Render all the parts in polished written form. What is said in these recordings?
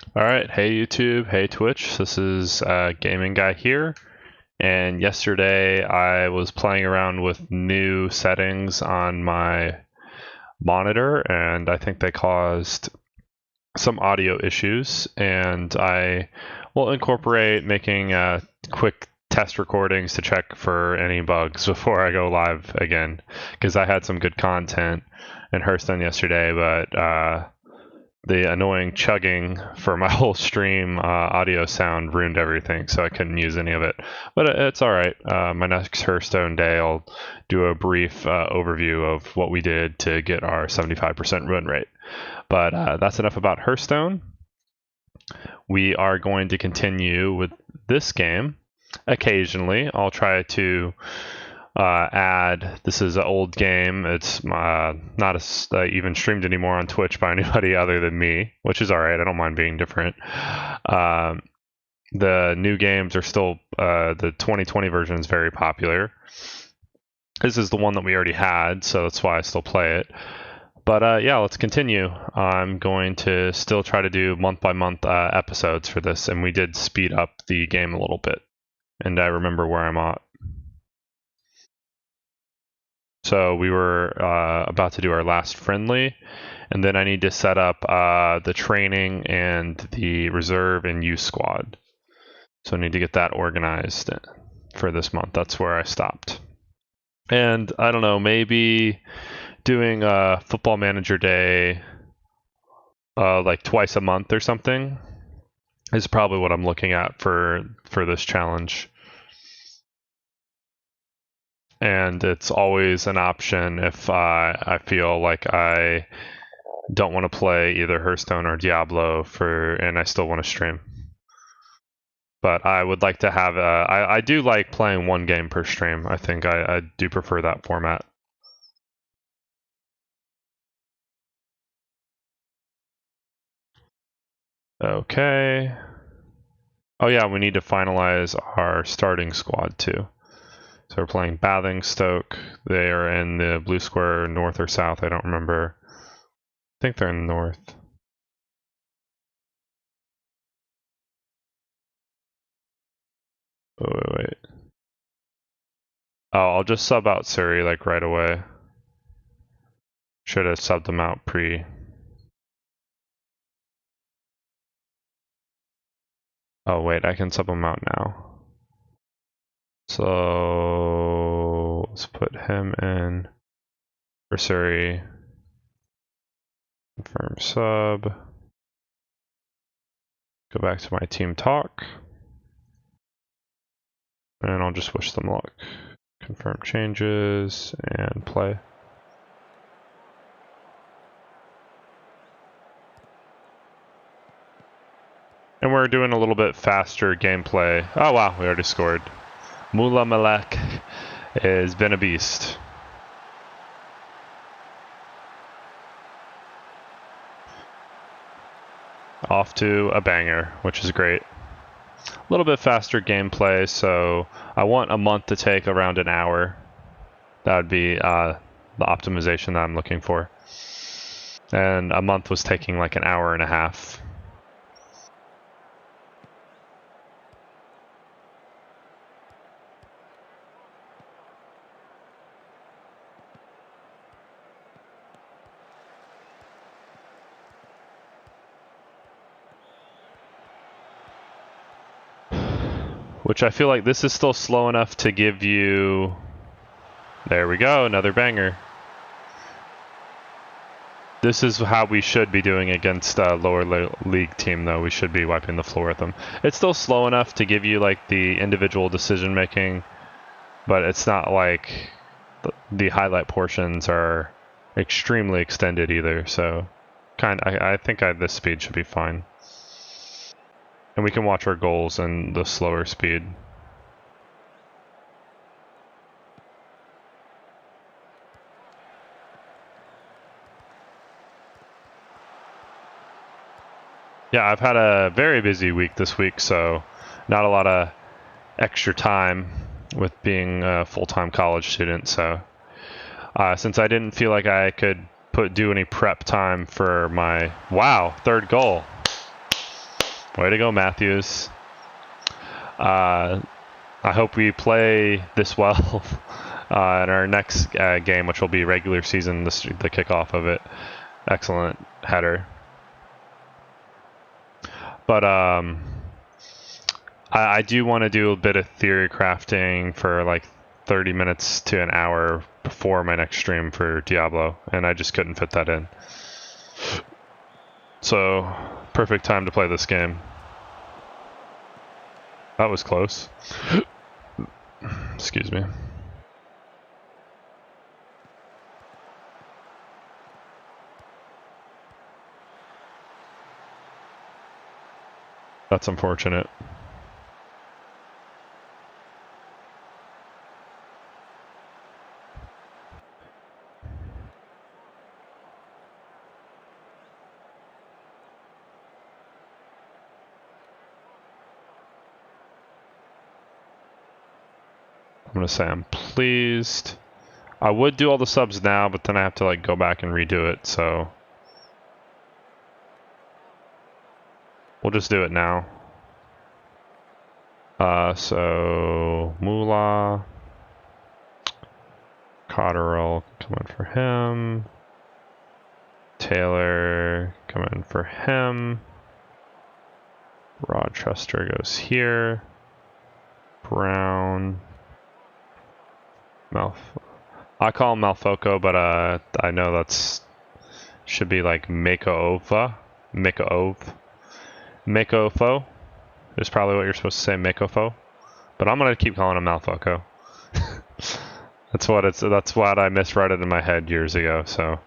All right, hey YouTube, hey Twitch. This is Gaming Guy here. And yesterday I was playing around with new settings on my monitor, and I think they caused some audio issues. And I will incorporate making quick test recordings to check for any bugs before I go live again, because I had some good content in Hearthstone yesterday, but the annoying chugging for my whole stream audio sound ruined everything, so I couldn't use any of it. But it's all right. My next Hearthstone day, I'll do a brief overview of what we did to get our 75% win rate. But that's enough about Hearthstone. We are going to continue with this game. Occasionally, I'll try to add. This is an old game. It's not even streamed anymore on Twitch by anybody other than me, which is all right. I don't mind being different. The new games are still the 2020 version is very popular. This is the one that we already had, so that's why I still play it. But yeah, let's continue. I'm going to still try to do month-by-month episodes for this, and we did speed up the game a little bit. And I remember where I'm at. So we were about to do our last friendly, and then I need to set up the training and the reserve and youth squad. So I need to get that organized for this month. That's where I stopped. And I don't know, maybe doing a football manager day like twice a month or something is probably what I'm looking at for this challenge. And it's always an option if I feel like I don't want to play either Hearthstone or Diablo and I still want to stream. But I would like to have I do like playing one game per stream. I think I do prefer that format. Okay. Oh yeah, we need to finalize our starting squad too. So we're playing Bathing Stoke. They are in the blue square, north or south. I don't remember. I think they're in the north. Oh, wait. Oh, I'll just sub out Suri like right away. Should have subbed them out pre. Oh wait, I can sub them out now. So let's put him in for Suri. Confirm sub. Go back to my team talk. And I'll just wish them luck. Confirm changes and play. And we're doing a little bit faster gameplay. Oh wow, we already scored. Mula Malek has been a beast. Off to a banger, which is great. A little bit faster gameplay, so I want a month to take around an hour. That would be the optimization that I'm looking for. And a month was taking like an hour and a half. Which I feel like this is still slow enough to give you... There we go, another banger. This is how we should be doing against a lower league team, though. We should be wiping the floor with them. It's still slow enough to give you like the individual decision making, but it's not like the highlight portions are extremely extended either. So, I think this speed should be fine. And we can watch our goals in the slower speed. Yeah, I've had a very busy week this week, so not a lot of extra time with being a full-time college student. So since I didn't feel like I could do any prep time for my... Wow, third goal. Way to go, Matthews. I hope we play this well in our next game, which will be regular season, the kickoff of it. Excellent header. But I do want to do a bit of theory crafting for like 30 minutes to an hour before my next stream for Diablo, and I just couldn't fit that in. So, perfect time to play this game. That was close. Excuse me. That's unfortunate. I'm gonna say I'm pleased. I would do all the subs now, but then I have to like go back and redo it, so we'll just do it now. So Moolah, Cotterill, come in for him. Taylor, come in for him. Rochester goes here. Brown. I call him Malfoco, but I know that's should be like Makeofa. Makeofo is probably what you're supposed to say, Makeofo. But I'm gonna keep calling him Malfoco. That's what I misread it in my head years ago. So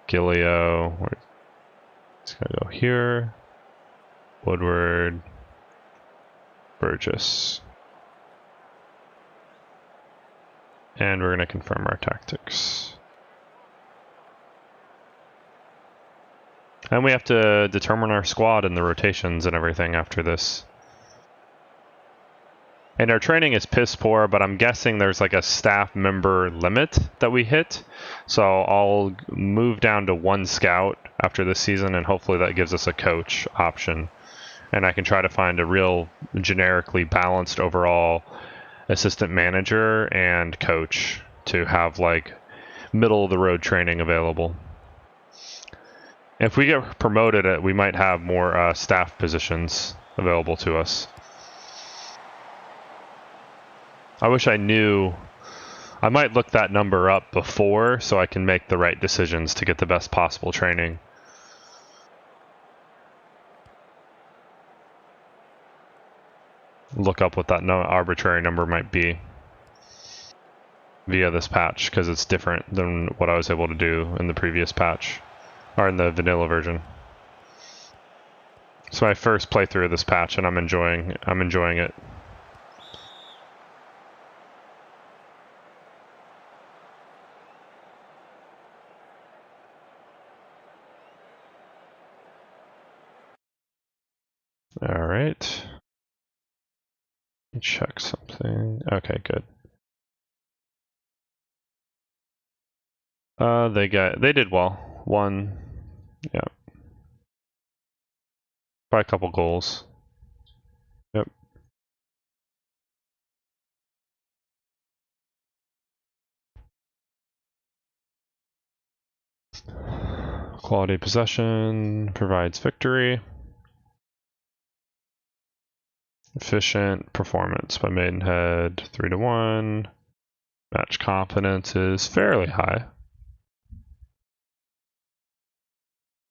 Gilio, it's gonna go here. Woodward, Burgess. And we're going to confirm our tactics. And we have to determine our squad and the rotations and everything after this. And our training is piss poor, but I'm guessing there's like a staff member limit that we hit. So I'll move down to 1 scout after this season, and hopefully that gives us a coach option. And I can try to find a real generically balanced overall assistant manager and coach to have like middle of the road training available. If we get promoted, we might have more staff positions available to us. I wish I knew. I might look that number up before so I can make the right decisions to get the best possible training. Look up what that arbitrary number might be via this patch, because it's different than what I was able to do in the previous patch, or in the vanilla version. It's my first playthrough of this patch, and I'm enjoying it. All right. Check something. Okay, good. They did well. One, yeah. By a couple goals. Yep. Quality possession provides victory. Efficient performance by Maidenhead, 3-1. Match confidence is fairly high.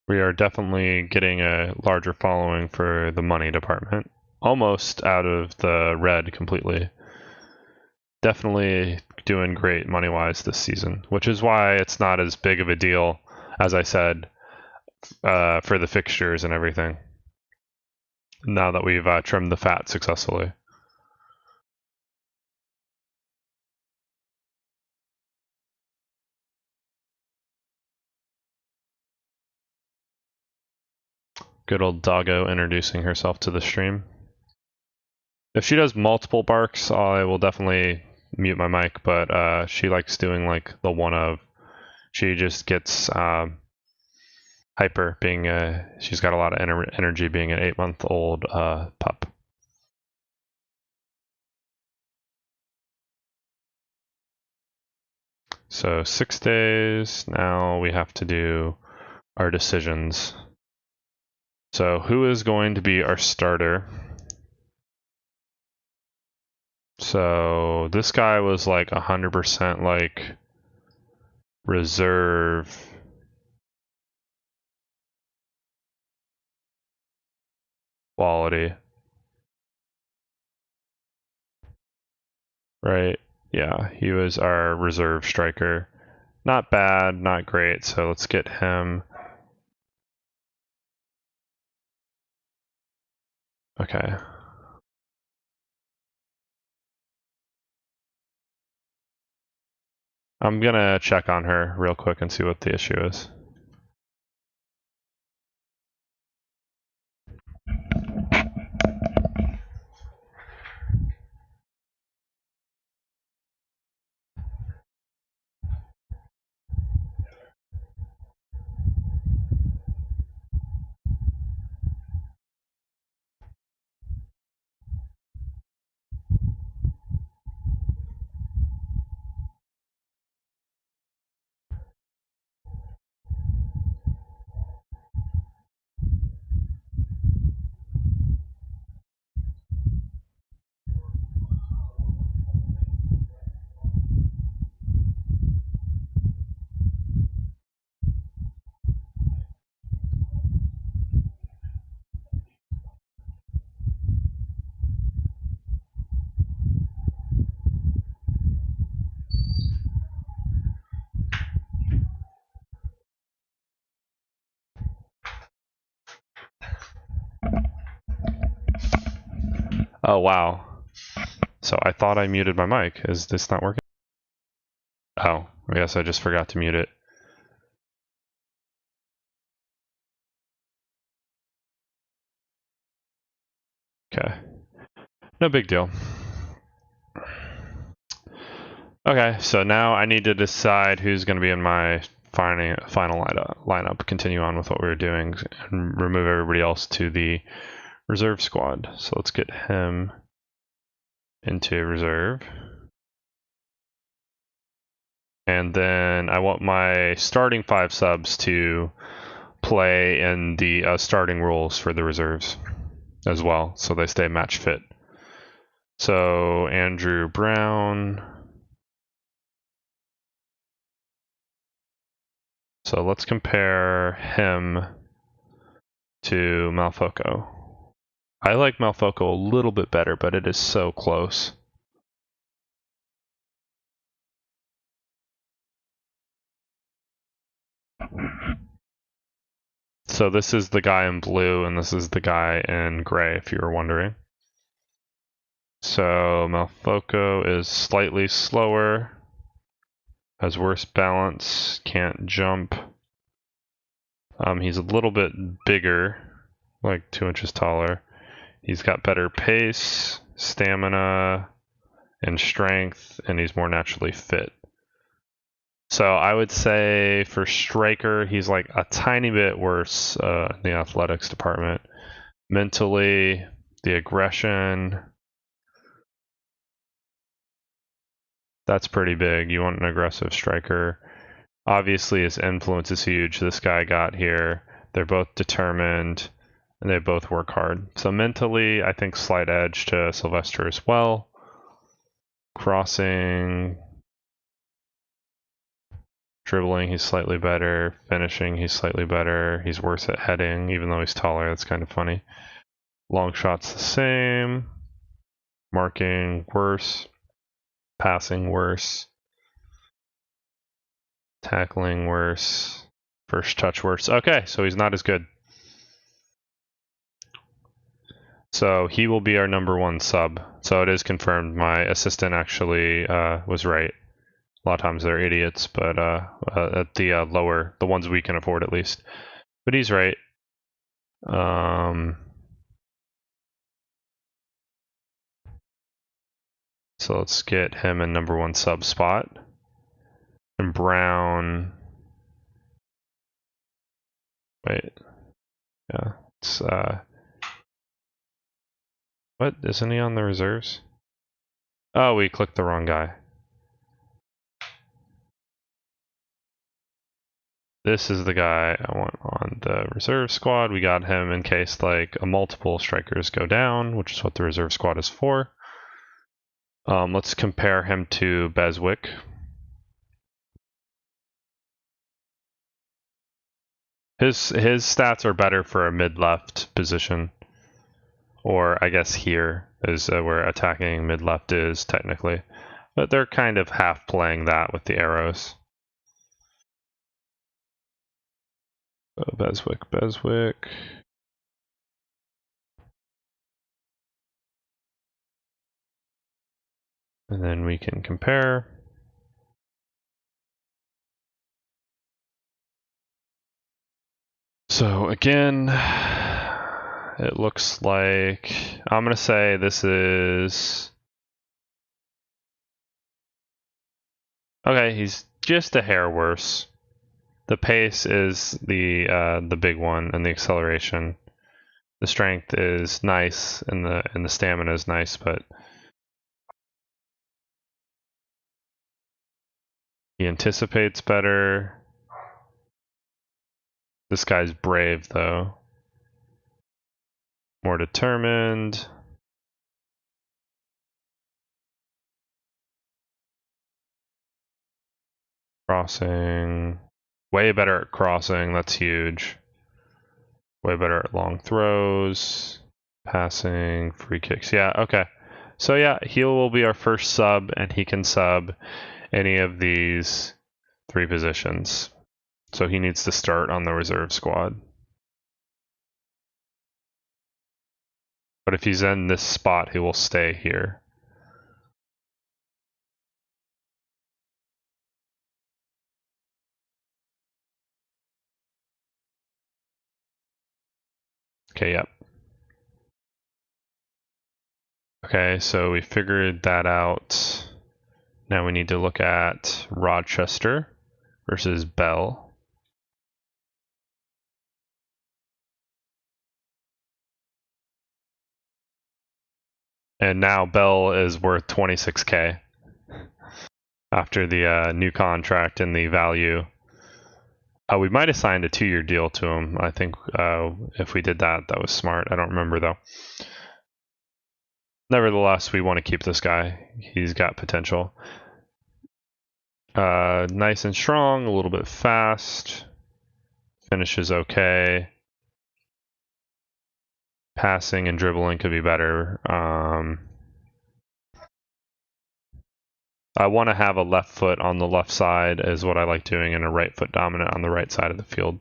We are definitely getting a larger following for the money department. Almost out of the red completely. Definitely doing great money-wise this season, which is why it's not as big of a deal, as I said, for the fixtures and everything. Now that we've trimmed the fat successfully. Good old doggo introducing herself to the stream. If she does multiple barks, I will definitely mute my mic, but she likes doing like the one of. She just gets Hyper being she's got a lot of energy being an 8-month-old pup. So 6 days. Now we have to do our decisions. So who is going to be our starter? So this guy was like 100% like reserve. Quality. Right? Yeah, he was our reserve striker. Not bad, not great, so let's get him. Okay. I'm gonna check on her real quick and see what the issue is. Oh, wow. So I thought I muted my mic. Is this not working? Oh, I guess I just forgot to mute it. Okay. No big deal. Okay, so now I need to decide who's going to be in my final lineup. Continue on with what we were doing and remove everybody else to the reserve squad. So let's get him into reserve. And then I want my starting 5 subs to play in the starting roles for the reserves as well, so they stay match fit. So Andrew Brown. So let's compare him to Malfoco. I like Malfoco a little bit better, but it is so close. So this is the guy in blue, and this is the guy in gray, if you were wondering. So Malfoco is slightly slower, has worse balance, can't jump. He's a little bit bigger, like 2 inches taller. He's got better pace, stamina, and strength, and he's more naturally fit. So I would say for striker, he's like a tiny bit worse in the athletics department. Mentally, the aggression, that's pretty big. You want an aggressive striker. Obviously, his influence is huge. This guy got here. They're both determined, and they both work hard. So mentally, I think slight edge to Sylvester as well. Crossing, dribbling, he's slightly better. Finishing, he's slightly better. He's worse at heading, even though he's taller. That's kind of funny. Long shots the same. Marking worse. Passing worse. Tackling worse. First touch worse. Okay, so he's not as good. So he will be our #1 sub. So it is confirmed. My assistant actually was right. A lot of times they're idiots, but at the lower, the ones we can afford at least. But he's right. So let's get him in #1 sub spot. And Brown. Wait. Yeah. It's what? Isn't he on the reserves? Oh, we clicked the wrong guy. This is the guy I want on the reserve squad. We got him in case like a multiple strikers go down, which is what the reserve squad is for. Let's compare him to Beswick. His stats are better for a mid-left position. Or I guess here is where attacking mid-left is technically. But they're kind of half playing that with the arrows. So Beswick. And then we can compare. So again, it looks like, I'm going to say this is, okay, he's just a hair worse. The pace is the big one, and the acceleration. The strength is nice, and the stamina is nice, but he anticipates better. This guy's brave, though. More determined. Crossing. Way better at crossing. That's huge. Way better at long throws. Passing. Free kicks. Yeah, okay. So yeah, Heal will be our first sub, and he can sub any of these 3 positions. So he needs to start on the reserve squad. But if he's in this spot, he will stay here. Okay, yep. Okay, so we figured that out. Now we need to look at Rochester versus Bell. And now Bell is worth 26k after the new contract and the value. We might have signed a 2-year deal to him. I think if we did that, that was smart. I don't remember though. Nevertheless, we want to keep this guy. He's got potential. Nice and strong, a little bit fast. Finishes okay. Passing and dribbling could be better. I want to have a left foot on the left side is what I like doing, and a right foot dominant on the right side of the field.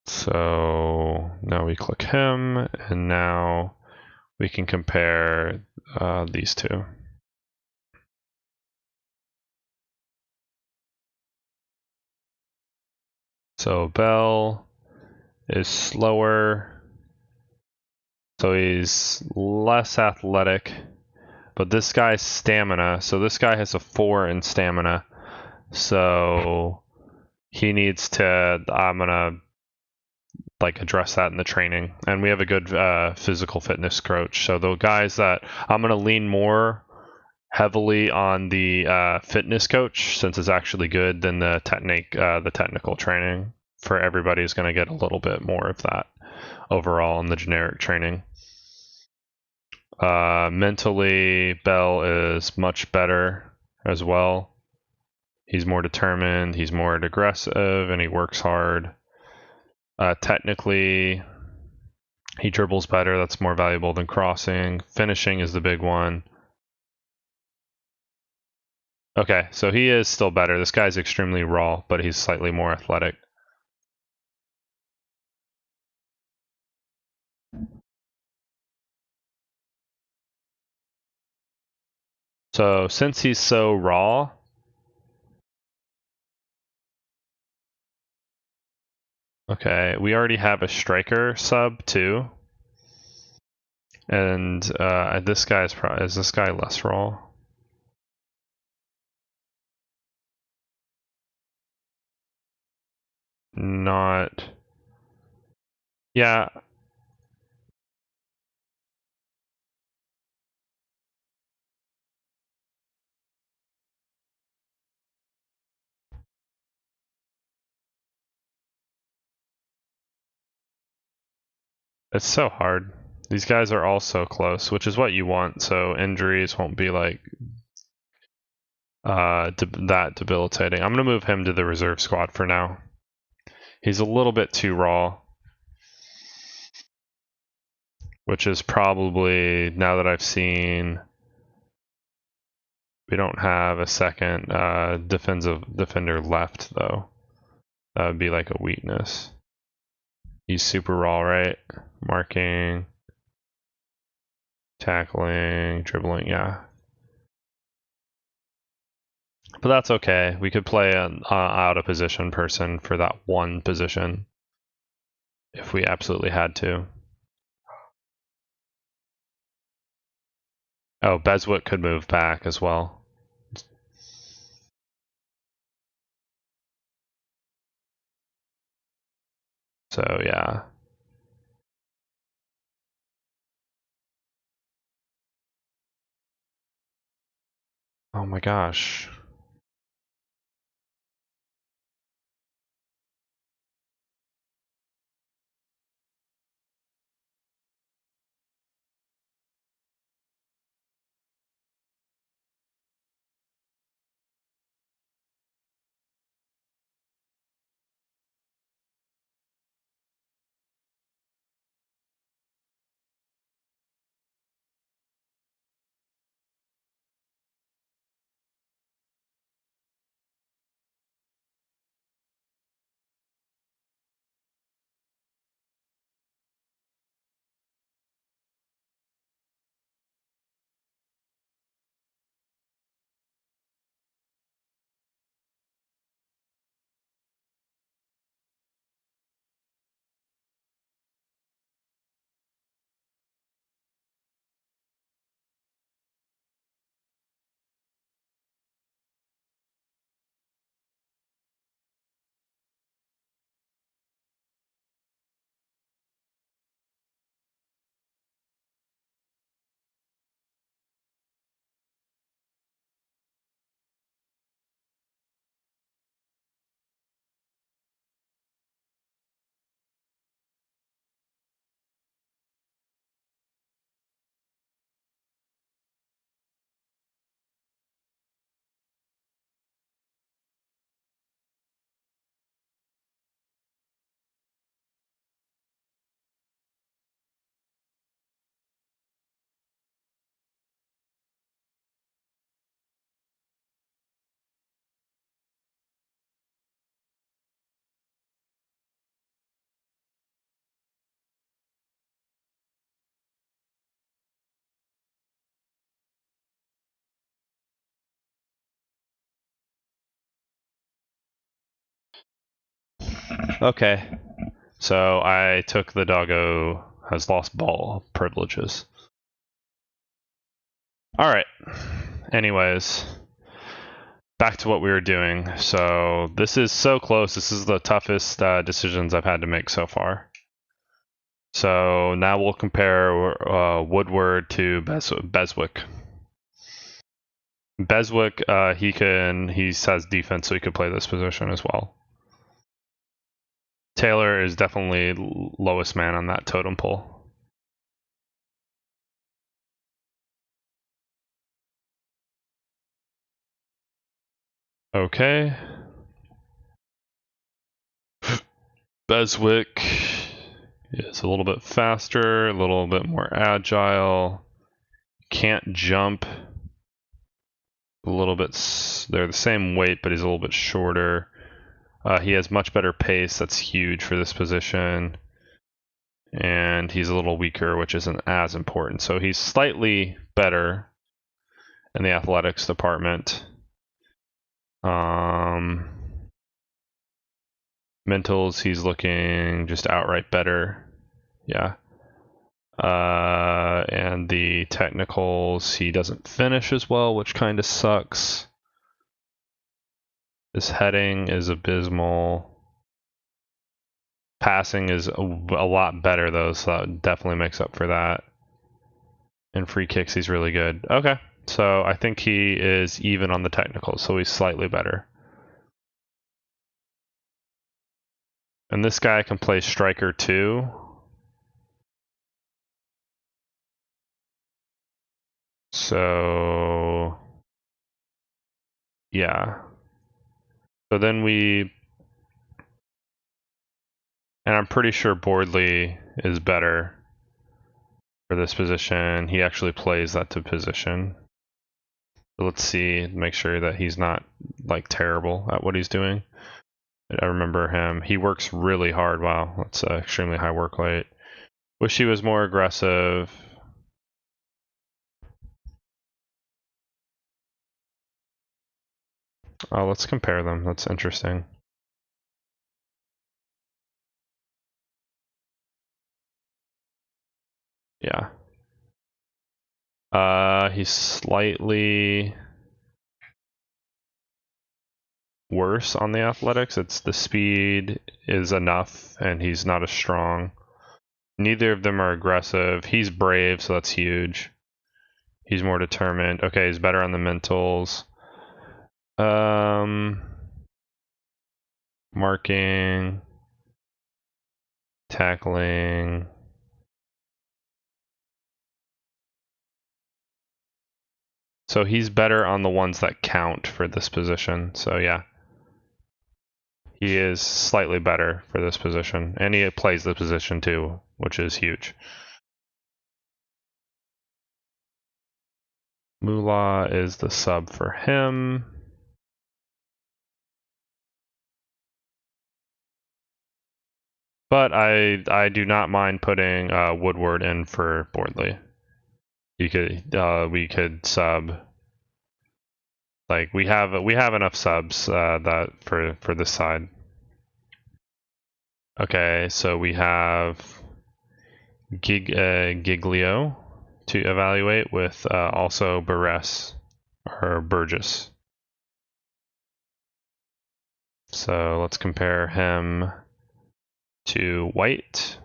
So now we click him, and now we can compare these two. So Bell is slower, so he's less athletic, but this guy's stamina, so this guy has a 4 in stamina, so he needs to, I'm gonna like address that in the training, and we have a good physical fitness coach. So the guys that I'm going to lean more heavily on the fitness coach, since it's actually good, than the technical training. For everybody is going to get a little bit more of that overall in the generic training. Mentally, Bell is much better as well. He's more determined, he's more aggressive, and he works hard. Technically, he dribbles better. That's more valuable than crossing. Finishing is the big one. Okay, so he is still better. This guy's extremely raw, but he's slightly more athletic. So since he's so raw, okay, we already have a striker sub too. And this guy is this guy less raw? Not. Yeah. It's so hard. These guys are all so close, which is what you want, so injuries won't be like that debilitating. I'm gonna move him to the reserve squad for now. He's a little bit too raw, which is probably, now that I've seen, we don't have a second defensive defender left though. That would be like a weakness. He's super raw, right? Marking, tackling, dribbling, yeah. But that's okay. We could play an out of position person for that one position if we absolutely had to. Oh, Beswick could move back as well. So yeah. Oh my gosh. Okay. So I took the doggo has lost ball privileges. All right. Anyways, back to what we were doing. So this is so close. This is the toughest decisions I've had to make so far. So now we'll compare Woodward to Beswick. Beswick, he has defense, so he could play this position as well. Taylor is definitely lowest man on that totem pole. Okay. Beswick is a little bit faster, a little bit more agile. Can't jump. A little bit. They're the same weight, but he's a little bit shorter. He has much better pace. That's huge for this position. And he's a little weaker, which isn't as important. So he's slightly better in the athletics department. Mentals, he's looking just outright better. Yeah. And the technicals, he doesn't finish as well, which kind of sucks. His heading is abysmal. Passing is a lot better, though, so that definitely makes up for that. And free kicks, he's really good. Okay, so I think he is even on the technicals, so he's slightly better. And this guy can play striker too. So, yeah. So then and I'm pretty sure Boardley is better for this position. He actually plays that to position. Let's see, make sure that he's not like terrible at what he's doing. I remember him. He works really hard. Wow, that's an extremely high work rate. Wish he was more aggressive. Oh, let's compare them. That's interesting. Yeah. He's slightly worse on the athletics. It's the speed is enough, and he's not as strong. Neither of them are aggressive. He's brave, so that's huge. He's more determined. Okay, he's better on the mentals. Marking, tackling. So he's better on the ones that count for this position. So yeah, he is slightly better for this position, and he plays the position too, which is huge. Moolah is the sub for him. But I do not mind putting Woodward in for Boardley. We could sub. Like we have enough subs that for this side. Okay, so we have Giglio to evaluate with also Buress or Burgess. So let's compare him to White.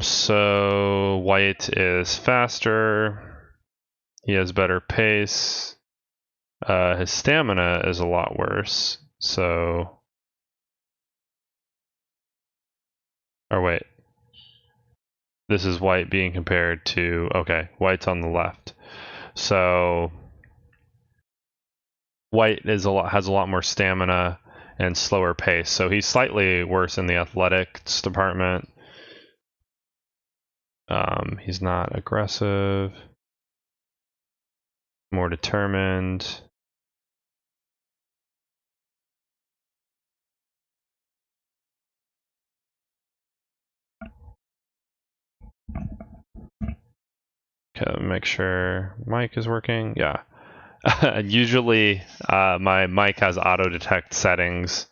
So White is faster. He has better pace. His stamina is a lot worse. So, or wait, this is White being compared to, okay, White's on the left. So White has a lot more stamina and slower pace. So he's slightly worse in the athletics department. He's not aggressive, more determined. Okay, make sure mic is working. Yeah. Usually, my mic has auto detect settings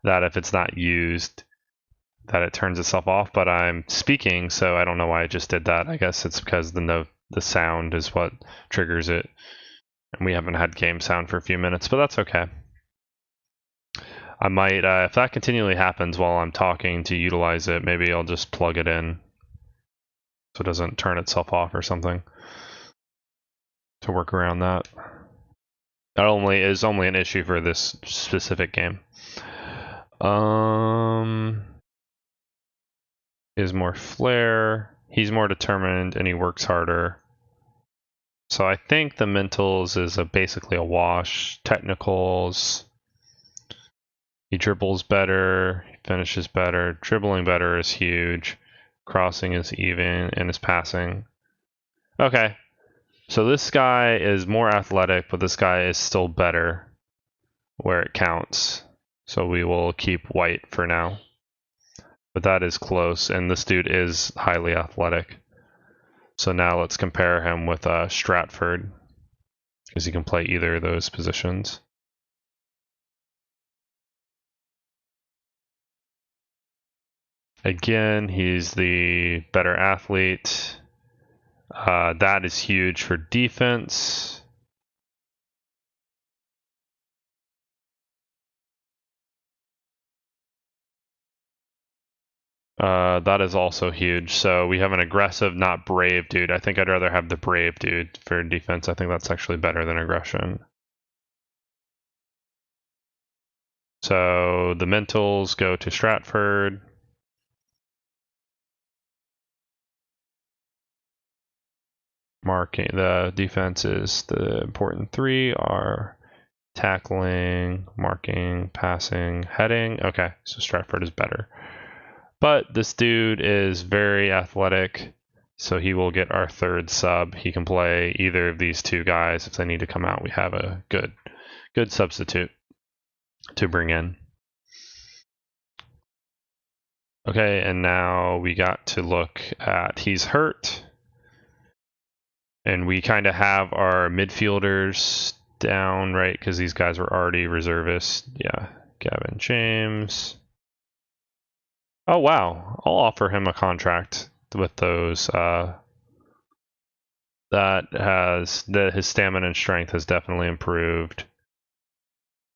that if it's not used, that it turns itself off. But I'm speaking, so I don't know why I just did that. I guess it's because the sound is what triggers it, and we haven't had game sound for a few minutes, but that's okay. I might, if that continually happens while I'm talking to utilize it, maybe I'll just plug it in so it doesn't turn itself off or something to work around that. That is only an issue for this specific game. Is more flair. He's more determined and he works harder. So I think the mentals is basically a wash. Technicals. He dribbles better. He finishes better. Dribbling better is huge. Crossing is even, and his passing. Okay. So this guy is more athletic, but this guy is still better where it counts. So we will keep White for now. But that is close, and this dude is highly athletic. So now let's compare him with Stratford, because he can play either of those positions. Again, he's the better athlete. That is huge for defense. That is also huge. So we have an aggressive, not brave dude. I think I'd rather have the brave dude for defense. I think that's actually better than aggression. So the mentals go to Stratford. Marking the defenses, the important three are tackling, marking, passing, heading. Okay, so Stratford is better. But this dude is very athletic, so he will get our third sub. He can play either of these two guys if they need to come out. We have a good substitute to bring in. Okay, and now we got to look at he's hurt. And we kind of have our midfielders down, right? Because these guys were already reservists. Yeah, Gavin James. Oh, wow. I'll offer him a contract with those. His stamina and strength has definitely improved.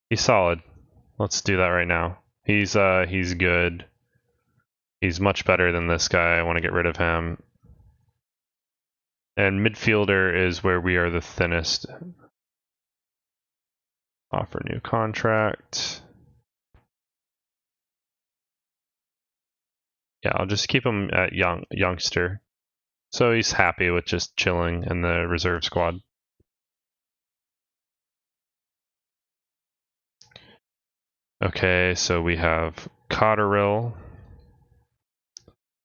He's solid. Let's do that right now. He's good. He's much better than this guy. I want to get rid of him. And midfielder is where we are the thinnest. Offer new contract. Yeah, I'll just keep him at youngster. So he's happy with just chilling in the reserve squad. Okay, so we have Cotterill,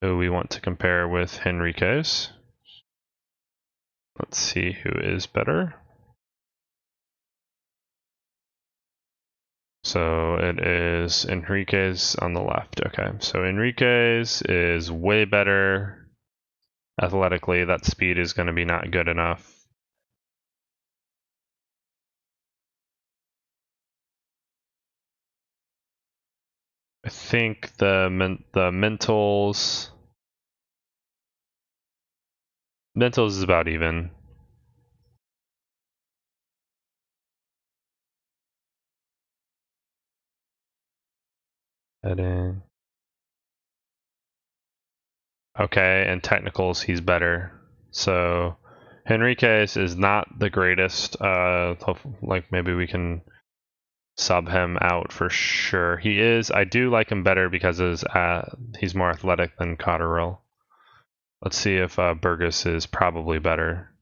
who we want to compare with Henriquez. Let's see who is better. So it is Enriquez on the left. Okay, so Enriquez is way better athletically. That speed is going to be not good enough. I think the mentals is about even. Heading. Okay, and technicals, he's better. So Henriquez is not the greatest. Like maybe we can sub him out for sure. He is. I do like him better because he's more athletic than Cotterill. Let's see if Burgess is probably better.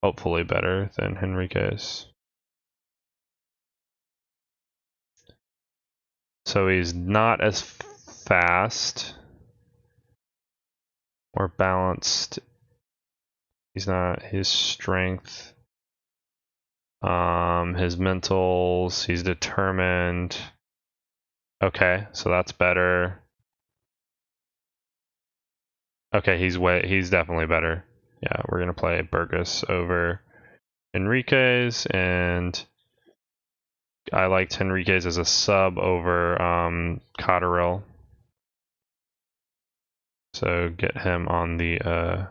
Hopefully better than Henriquez. So he's not as fast or balanced. He's not. His strength, his mentals, he's determined. Okay, so that's better. Okay, he's definitely better. Yeah, we're gonna play Burgess over Enriquez, and I liked Enriquez as a sub over Cotterill. So get him on the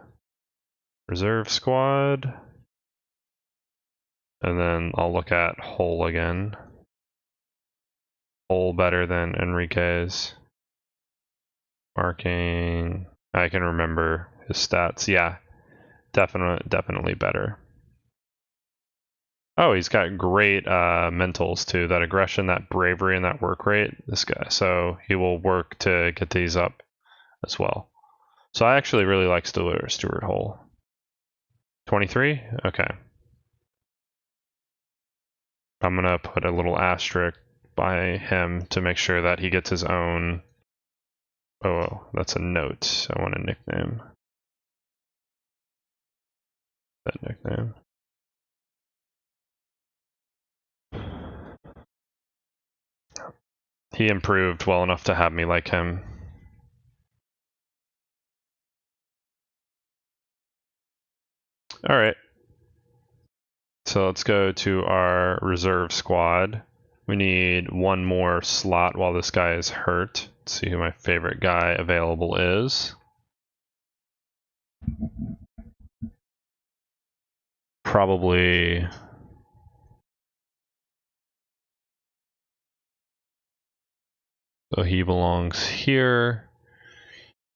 reserve squad. And then I'll look at Hull again. Hull better than Enriquez. Marking. I can remember his stats. Yeah, definitely better. Oh, he's got great mentals too. That aggression, that bravery, and that work rate. This guy. So he will work to get these up as well. So I actually really like Stuart Hull. 23? Okay. I'm going to put a little asterisk by him to make sure that he gets his own. Oh, that's a note. I want a nickname. That nickname. He improved well enough to have me like him. All right. So let's go to our reserve squad. We need one more slot while this guy is hurt. Let's see who my favorite guy available is. Probably so he belongs here.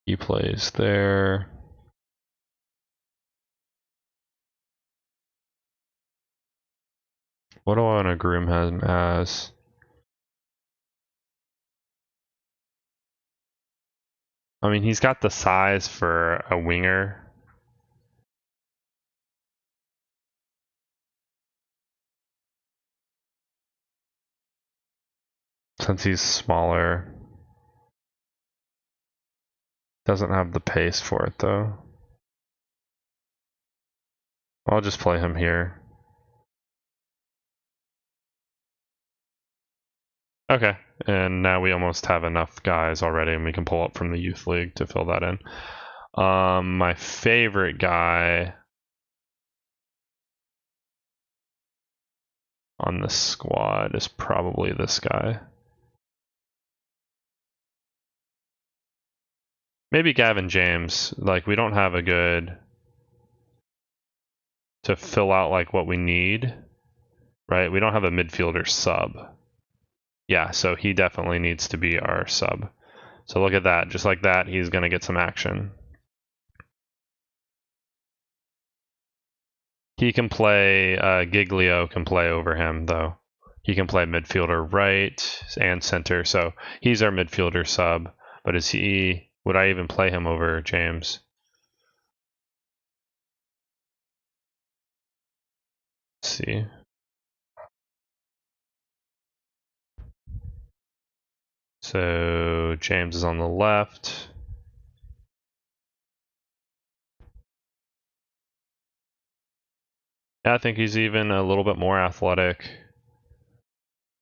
He plays there. What do I want to groom him as? I mean, he's got the size for a winger. Since he's smaller. Doesn't have the pace for it, though. I'll just play him here. Okay, and now we almost have enough guys already, and we can pull up from the youth league to fill that in. My favorite guy on the squad is probably this guy. Maybe Gavin James. Like, we don't have a good to fill out like what we need, right? We don't have a midfielder sub. Yeah, so he definitely needs to be our sub. So look at that. Just like that, he's going to get some action. He can play, Giglio can play over him, though. He can play midfielder right and center, so he's our midfielder sub. But is he, would I even play him over James? Let's see. So James is on the left. Yeah, I think he's even a little bit more athletic.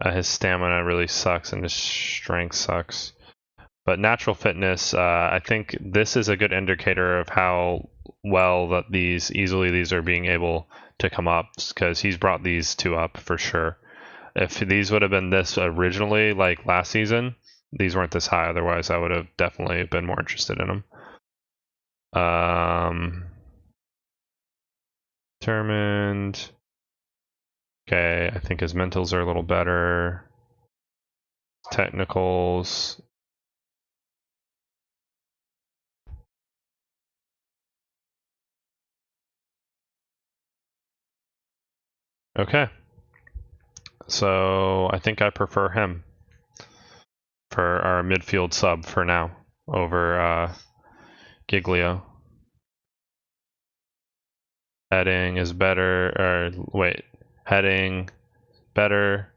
His stamina really sucks and his strength sucks. But natural fitness, I think this is a good indicator of how well that these are being able to come up, because he's brought these two up for sure. If these would have been this originally, like last season, these weren't this high. Otherwise, I would have definitely been more interested in them. Determined. Okay, I think his mentals are a little better. Technicals. Okay. So I think I prefer him for our midfield sub for now over Giglio. Heading is better, or wait, heading better.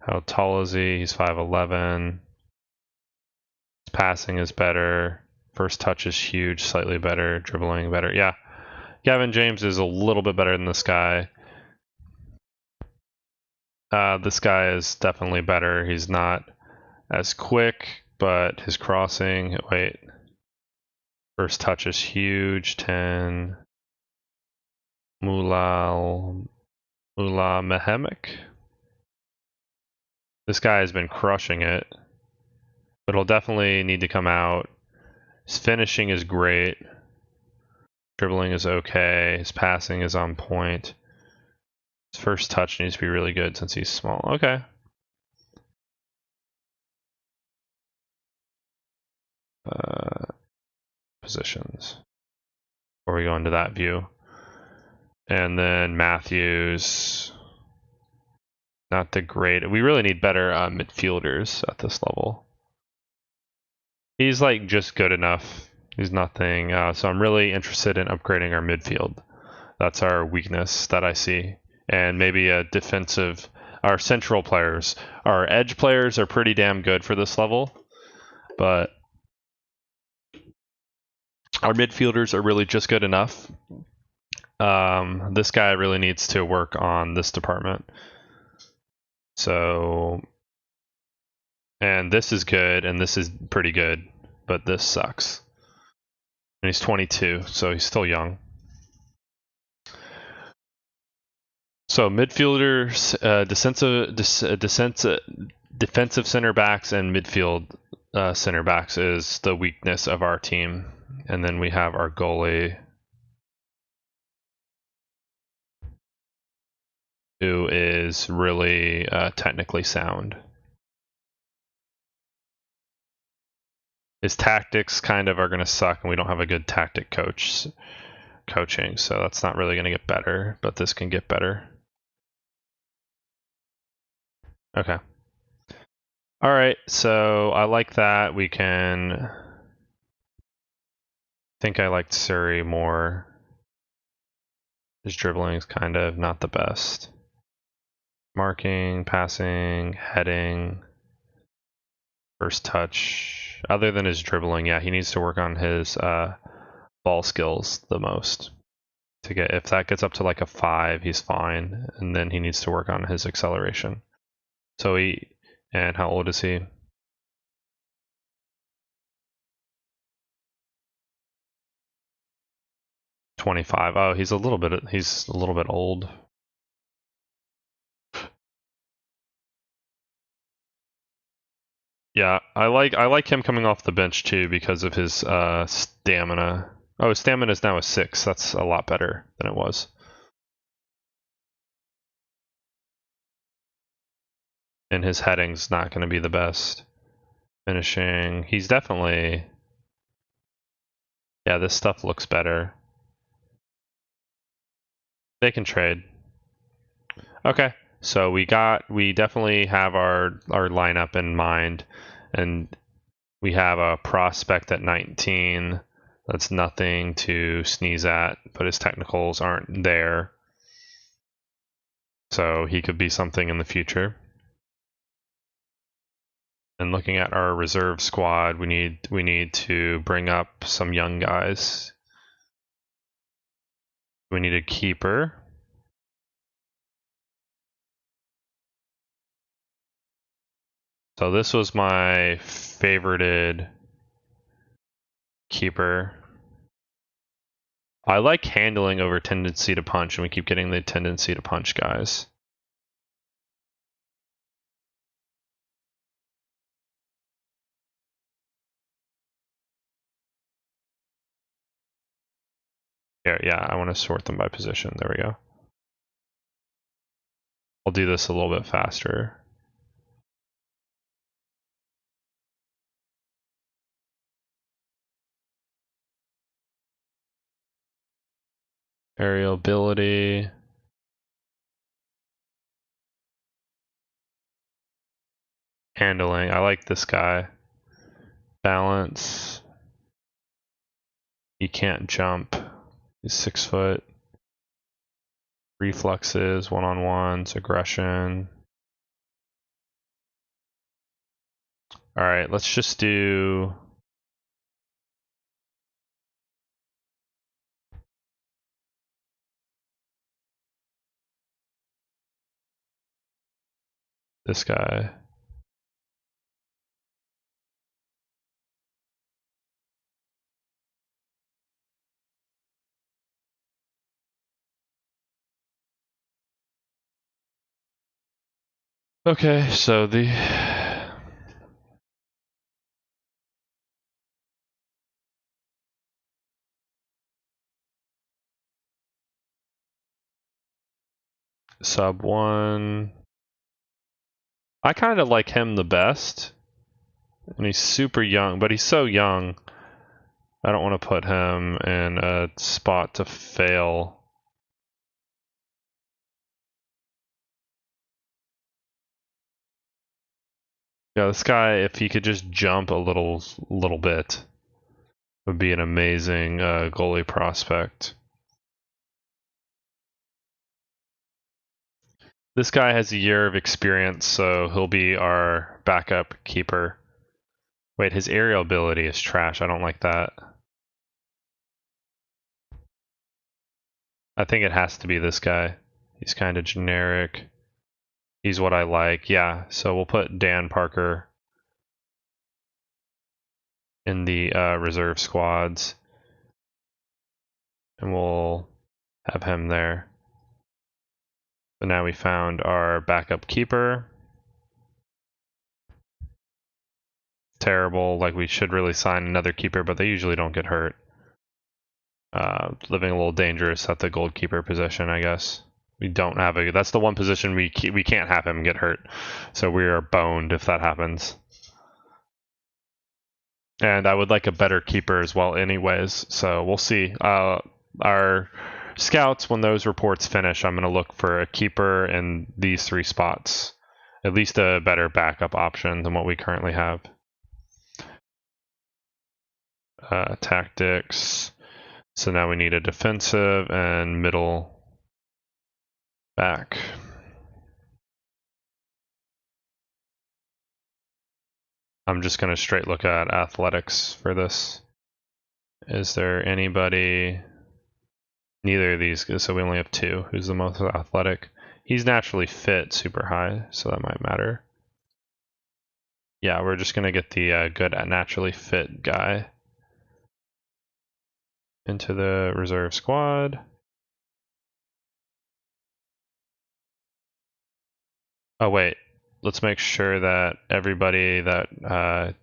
How tall is he? He's 5'11". Passing is better. First touch is huge, slightly better. Dribbling better. Yeah, Gavin James is a little bit better than this guy. This guy is definitely better. He's not as quick, but his crossing, wait. First touch is huge, 10. Mullah Mehemek. This guy has been crushing it, but he'll definitely need to come out. His finishing is great. Dribbling is okay. His passing is on point. His first touch needs to be really good since he's small. Okay. Positions. Before we go into that view. And then Matthews. Not the great. We really need better midfielders at this level. He's like just good enough. He's nothing. So I'm really interested in upgrading our midfield. That's our weakness that I see. And maybe a defensive. Our central players. Our edge players are pretty damn good for this level. But our midfielders are really just good enough. This guy really needs to work on this department. So, and this is good, and this is pretty good, but this sucks. And he's 22, so he's still young. So midfielders, defensive center backs, and midfield center backs is the weakness of our team, and then we have our goalie, who is really technically sound. His tactics kind of are going to suck, and we don't have a good tactic coaching, so that's not really going to get better, but this can get better. Okay. All right, so I like that. We can... I think I liked Surrey more. His dribbling is kind of not the best. Marking, passing, heading, first touch. Other than his dribbling, yeah, he needs to work on his ball skills the most. To get, if that gets up to like a 5, he's fine, and then he needs to work on his acceleration. So and how old is he? 25. Oh, he's a little bit old. Yeah, I like him coming off the bench too because of his stamina. Oh, his stamina is now a 6. That's a lot better than it was. And his heading's not going to be the best. Finishing, he's definitely... Yeah, this stuff looks better. They can trade. Okay, so we definitely have our lineup in mind, and we have a prospect at 19. That's nothing to sneeze at, but his technicals aren't there. So he could be something in the future. And looking at our reserve squad, we need to bring up some young guys. We need a keeper. So this was my favorited keeper. I like handling over tendency to punch, and we keep getting the tendency to punch guys. Yeah, I want to sort them by position. There we go. I'll do this a little bit faster. Aerial ability. Handling. I like this guy. Balance. He can't jump. He's 6 foot. Reflexes, one-on-ones, aggression. Alright, let's just do... this guy. Okay, so the... Sub 1. I kind of like him the best. And he's super young, but he's so young. I don't want to put him in a spot to fail. Yeah, this guy, if he could just jump a little bit, would be an amazing goalie prospect. This guy has a year of experience, so he'll be our backup keeper. Wait, his aerial ability is trash. I don't like that. I think it has to be this guy. He's kind of generic. He's what I like. Yeah, so we'll put Dan Parker in the reserve squads, and we'll have him there. So now we found our backup keeper. Terrible, like we should really sign another keeper, but they usually don't get hurt. Living a little dangerous at the goalkeeper position, I guess. We don't have a. That's the one position we can't have him get hurt, so we are boned if that happens. And I would like a better keeper as well, anyways. So we'll see. Our scouts, when those reports finish, I'm going to look for a keeper in these 3 spots, at least a better backup option than what we currently have. Tactics. So now we need a defensive and middle back. I'm just going to straight look at athletics for this. Is there anybody? Neither of these, so we only have 2. Who's the most athletic? He's naturally fit, super high, so that might matter. Yeah, we're just going to get the good naturally fit guy into the reserve squad. Oh wait, let's make sure that everybody that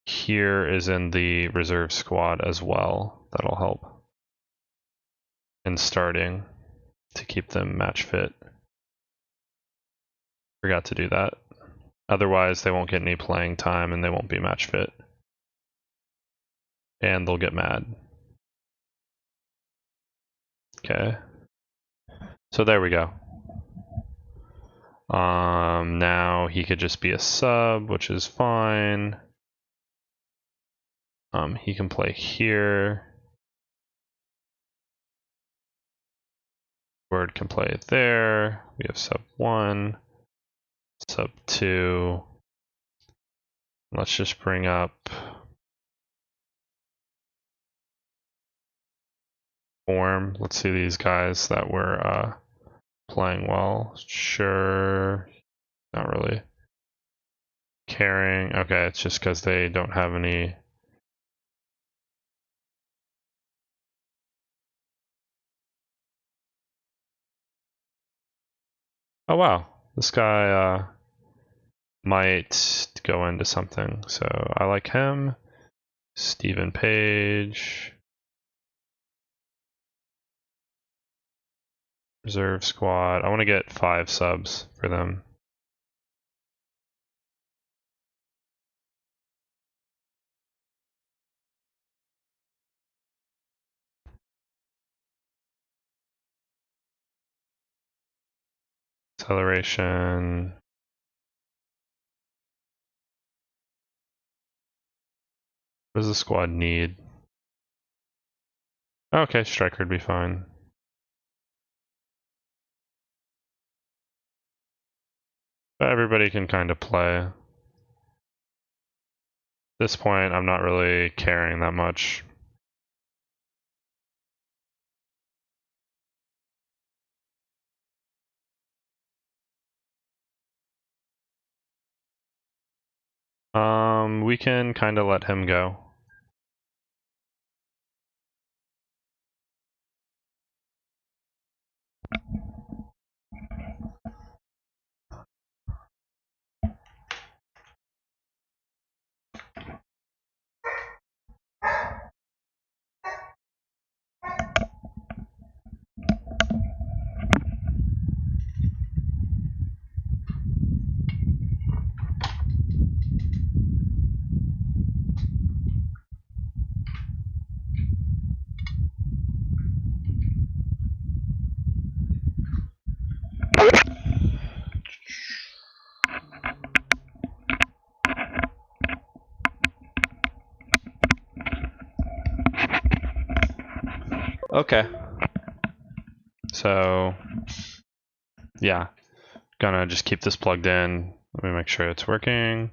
here is in the reserve squad as well. That'll help. And starting to keep them match fit. Forgot to do that. Otherwise, they won't get any playing time and they won't be match fit. And they'll get mad. Okay. So there we go. Now he could just be a sub, which is fine. He can play here. Word can play there. We have sub 1, sub 2. Let's just bring up form. Let's see these guys that were playing well. Sure, not really caring. Okay, it's just because they don't have any. Oh wow, this guy might go into something. So I like him. Stephen Page. Reserve squad. I want to get 5 subs for them. Acceleration. What does the squad need? Okay, striker would be fine. But everybody can kind of play. At this point, I'm not really caring that much. We can kind of let him go. Okay. So, yeah. Gonna just keep this plugged in. Let me make sure it's working.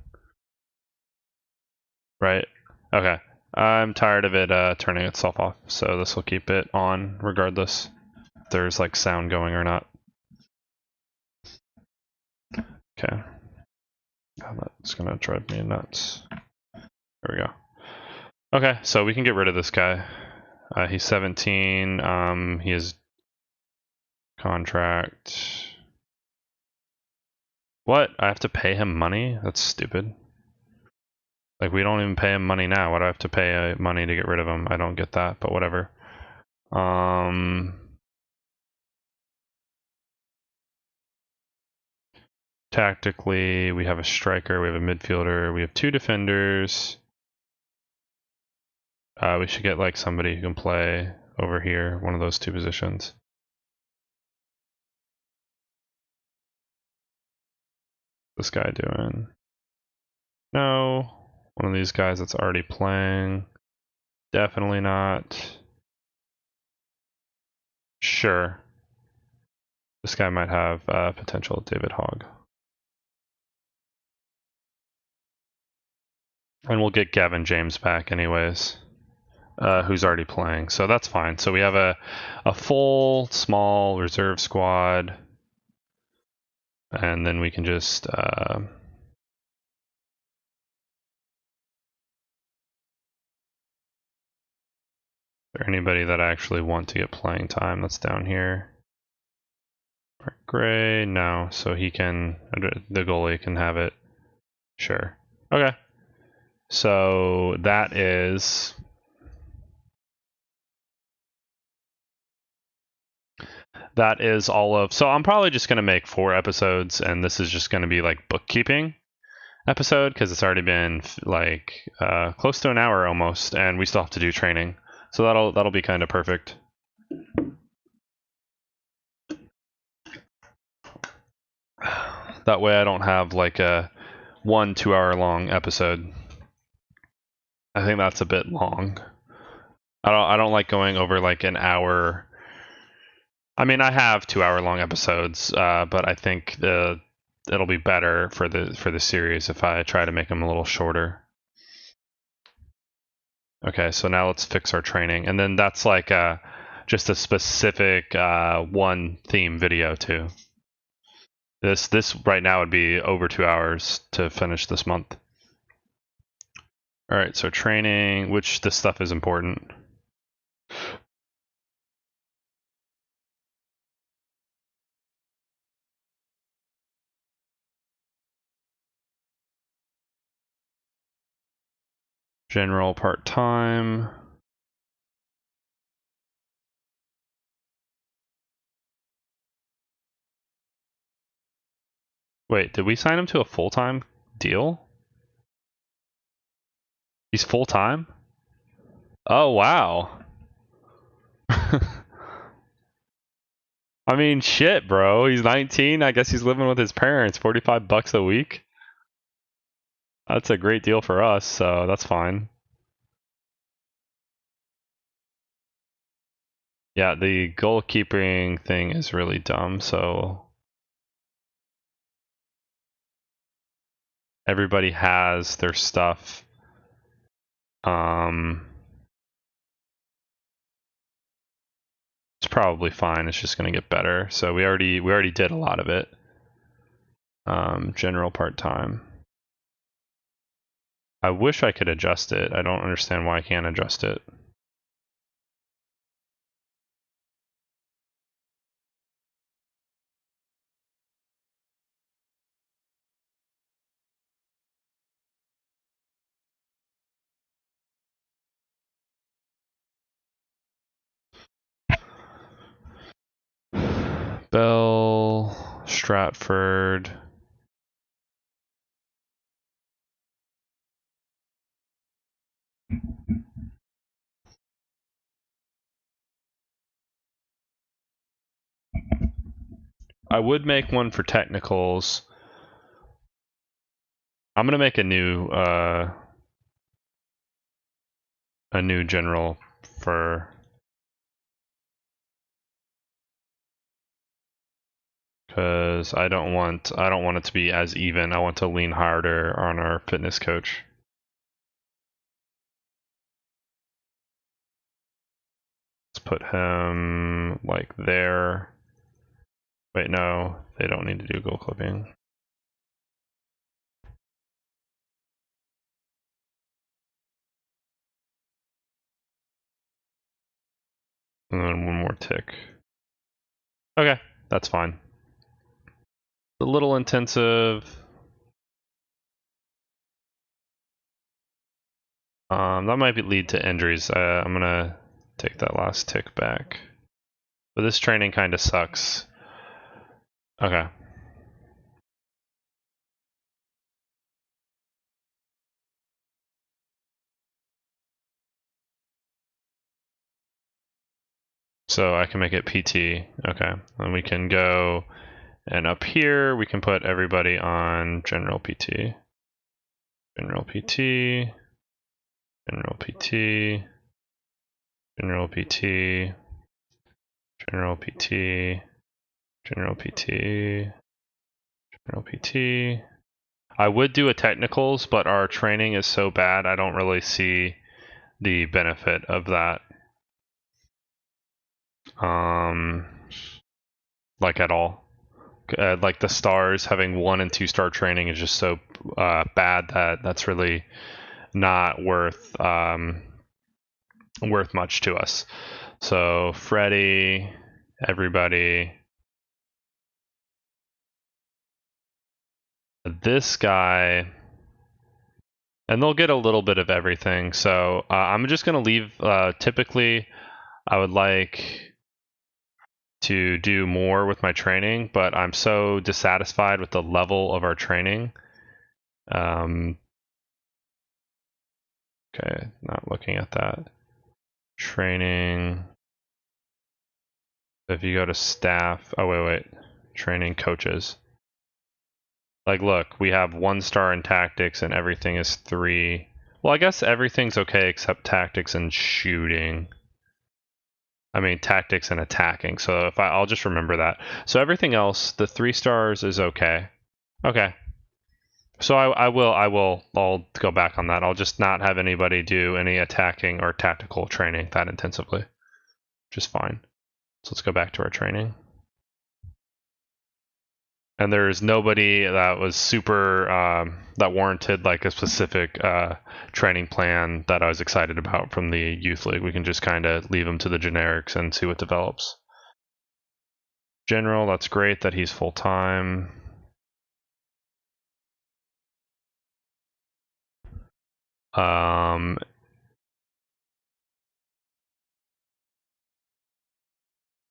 Right. Okay. I'm tired of it turning itself off, so this will keep it on regardless if there's like sound going or not. Okay. Oh, that's gonna drive me nuts. There we go. Okay, so we can get rid of this guy. He's 17. He has Contract. What? I have to pay him money? That's stupid. Like, we don't even pay him money now. Why do I have to pay money to get rid of him? I don't get that, but whatever. Tactically, we have a striker, we have a midfielder, we have 2 defenders. We should get like somebody who can play over here, one of those 2 positions. What's this guy doing? No. One of these guys that's already playing. Definitely not. Sure. This guy might have potential. David Hogg. And we'll get Gavin James back anyways, who's already playing. So that's fine. So we have a full, small reserve squad. And then we can just... Is there anybody that I actually want to get playing time that's down here? Mark Gray, no. So he can... The goalie can have it. Sure. Okay. So that is... That is all of... So I'm probably just going to make 4 episodes, and this is just going to be like bookkeeping episode, because it's already been like close to an hour almost, and we still have to do training. So that'll be kind of perfect. That way I don't have like a 1-2 hour long episode. I think that's a bit long. I don't like going over like an hour. I mean, I have 2 hour long episodes, but I think it'll be better for the series if I try to make them a little shorter. Okay, so now let's fix our training, and then that's like just a specific one theme video too. This right now would be over 2 hours to finish this month. All right, so training, which this stuff is important. General part-time. Wait, did we sign him to a full-time deal? He's full-time? Oh, wow. I mean, shit, bro. He's 19. I guess he's living with his parents. $45 a week. That's a great deal for us, so that's fine. Yeah, the goalkeeping thing is really dumb, so everybody has their stuff. It's probably fine. It's just going to get better. So we already did a lot of it. General part-time. I wish I could adjust it. I don't understand why I can't adjust it. Bell, Stratford. I would make one for technicals. I'm gonna make a new general for, because I don't want it to be as even. I want to lean harder on our fitness coach. Let's put him like there. Wait, no, they don't need to do goal clipping. And then one more tick. Okay, that's fine. A little intensive. That might lead to injuries. I'm gonna take that last tick back. But this training kind of sucks. Okay. So I can make it PT. Okay. And we can go, and up here we can put everybody on general PT. General PT. General PT. General PT. General PT. General PT. General PT. I would do a technicals, but our training is so bad, I don't really see the benefit of that. Like at all. Like the stars having 1 and 2 star training is just so bad that that's really not worth much to us. So Freddy, everybody. This guy, and they'll get a little bit of everything. So I'm just going to leave. Typically, I would like to do more with my training, but I'm so dissatisfied with the level of our training. Okay, not looking at that. Training. If you go to staff, oh wait, training coaches. Like, look, we have 1 star in tactics and everything is 3. Well, I guess everything's okay except tactics and shooting. I mean, tactics and attacking. So if I'll just remember that. So everything else, the 3 stars is okay. Okay. So I'll go back on that. I'll just not have anybody do any attacking or tactical training that intensively. Just fine. So let's go back to our training. And there's nobody that was super that warranted like a specific training plan that I was excited about from the youth league. We can just kind of leave them to the generics and see what develops. General, that's great that he's full time.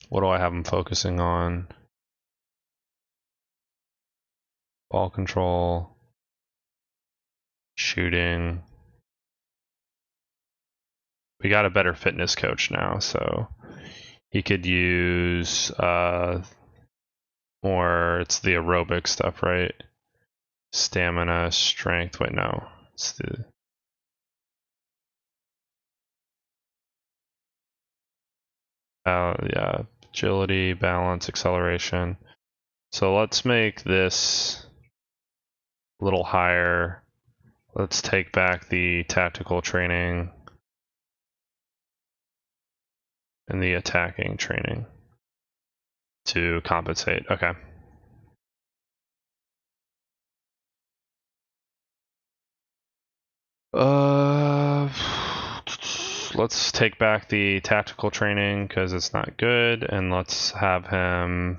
What do I have him focusing on? Ball control, shooting. We got a better fitness coach now, so he could use more. It's the aerobic stuff, right? Stamina, strength. Wait, no. It's the yeah, agility, balance, acceleration. So let's make this a little higher. Let's take back the tactical training and the attacking training to compensate. Okay. Let's take back the tactical training because it's not good, and let's have him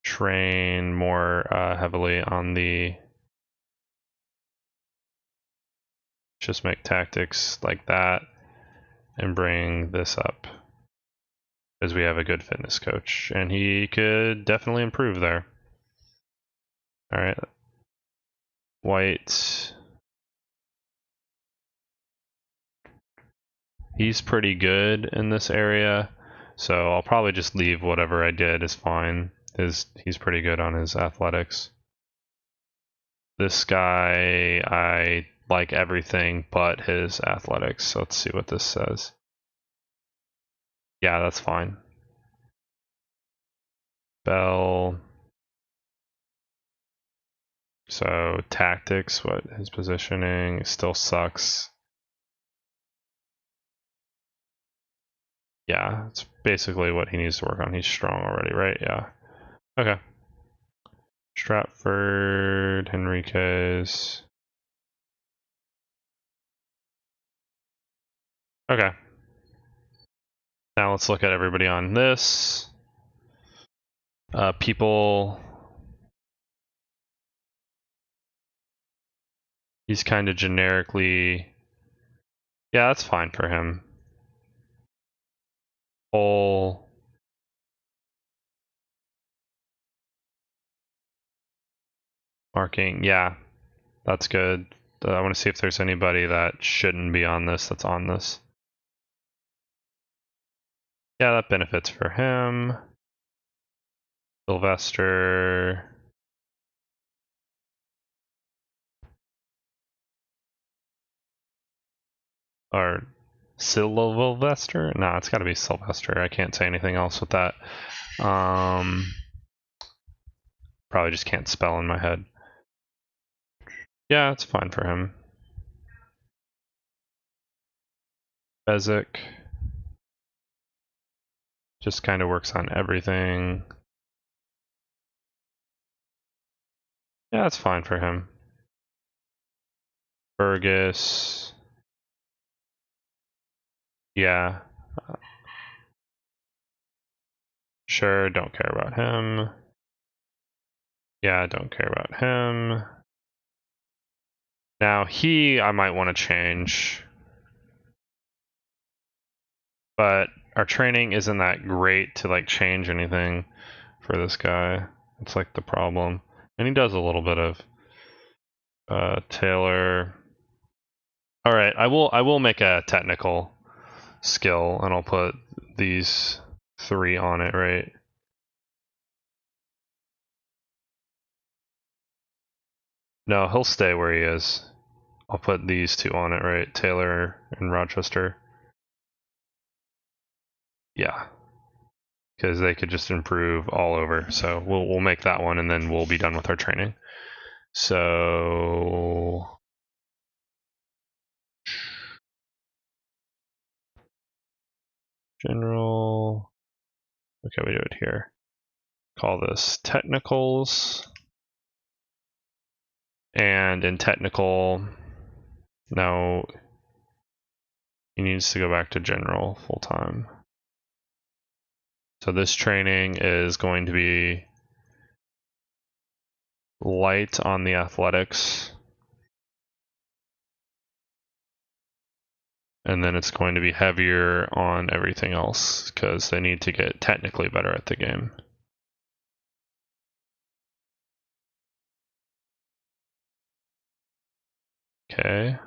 train more heavily on the. Just make tactics like that and bring this up because we have a good fitness coach and he could definitely improve there. All right. White. He's pretty good in this area, so I'll probably just leave whatever I did is fine. He's pretty good on his athletics. This guy, I like everything but his athletics. So let's see what this says. Yeah, that's fine. Bell. So tactics, what his positioning still sucks. Yeah, it's basically what he needs to work on. He's strong already, right? Yeah. Okay. Stratford, Henriquez. Okay. Now let's look at everybody on this. People. He's kind of generically. Yeah, that's fine for him. Whole. Marking. Yeah, that's good. I want to see if there's anybody that shouldn't be on this that's on this. Yeah, that benefits for him. Sylvester. Or Sylvester? No, it's got to be Sylvester. I can't say anything else with that. Probably just can't spell in my head. Yeah, it's fine for him. Bezic. Just kind of works on everything. Yeah, it's fine for him. Burgess. Yeah. Sure, don't care about him. Yeah, don't care about him. Now I might want to change. But our training isn't that great to like change anything for this guy. It's like the problem. And he does a little bit of Taylor. All right, I will make a technical skill and I'll put these 3 on it, right? No, he'll stay where he is. I'll put these 2 on it, right? Taylor and Rochester. Yeah. Because they could just improve all over. So we'll make that one and then we'll be done with our training. So general. Okay, we do it here. Call this technicals. And in technical, now he needs to go back to general full time. So this training is going to be light on the athletics. And then it's going to be heavier on everything else because they need to get technically better at the game. Okay.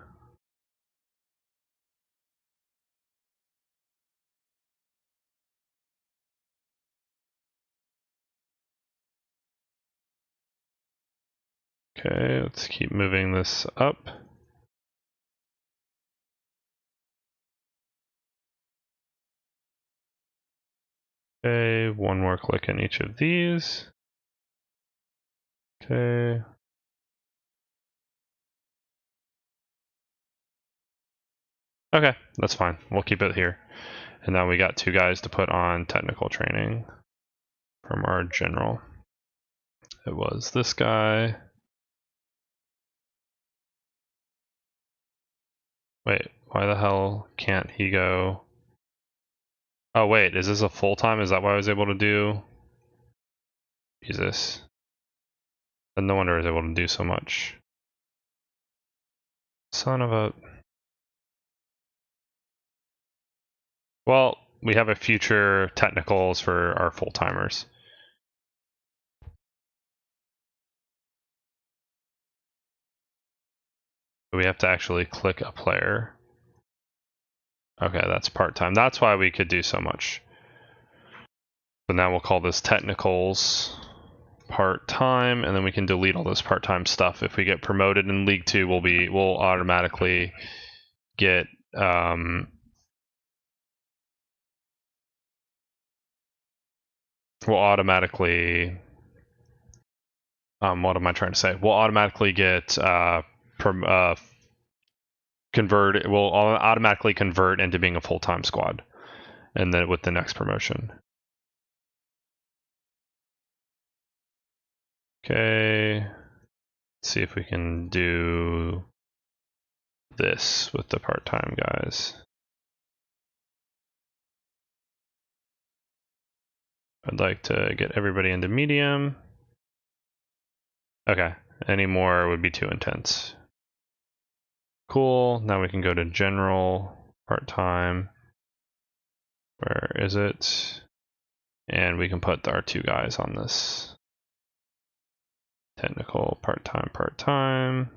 Okay, let's keep moving this up. Okay, one more click in each of these. Okay. Okay, that's fine. We'll keep it here. And now we got 2 guys to put on technical training from our general. It was this guy. Wait, why the hell can't he go? Oh wait, is this a full-time? Is that what I was able to do? Jesus. Then no wonder I was able to do so much. Son of a... Well, we have a future technicals for our full-timers. We have to actually click a player. Okay, that's part-time. That's why we could do so much. So now we'll call this technicals part-time, and then we can delete all this part-time stuff. If we get promoted in League 2, we'll automatically get what am I trying to say? We'll automatically get convert. We'll automatically convert into being a full-time squad, and then with the next promotion. Okay. Let's see if we can do this with the part-time guys. I'd like to get everybody into medium. Okay, any more would be too intense. Cool, now we can go to general, part-time. Where is it? And we can put our 2 guys on this. Technical, part-time, part-time.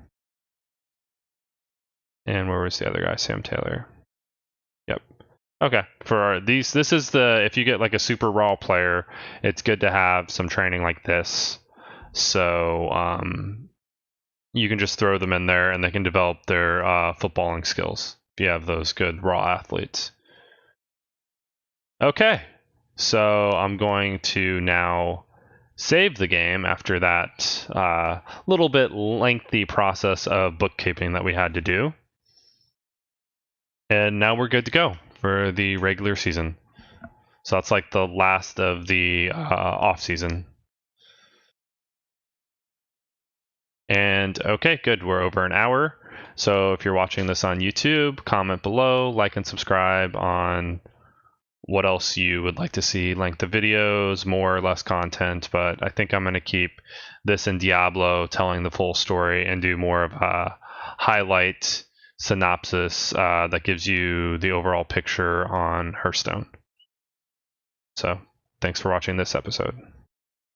And where was the other guy? Sam Taylor. Yep. Okay. For this is if you get like a super raw player, it's good to have some training like this. So you can just throw them in there and they can develop their footballing skills if you have those good raw athletes. Okay. So I'm going to now save the game after that little bit lengthy process of bookkeeping that we had to do. And now we're good to go for the regular season. So that's like the last of the off-season. And okay, good. We're over an hour. So if you're watching this on YouTube, comment below, like and subscribe on what else you would like to see, length of videos, more or less content. But I think I'm going to keep this in Diablo telling the full story and do more of a highlight synopsis that gives you the overall picture on Hearthstone. So thanks for watching this episode.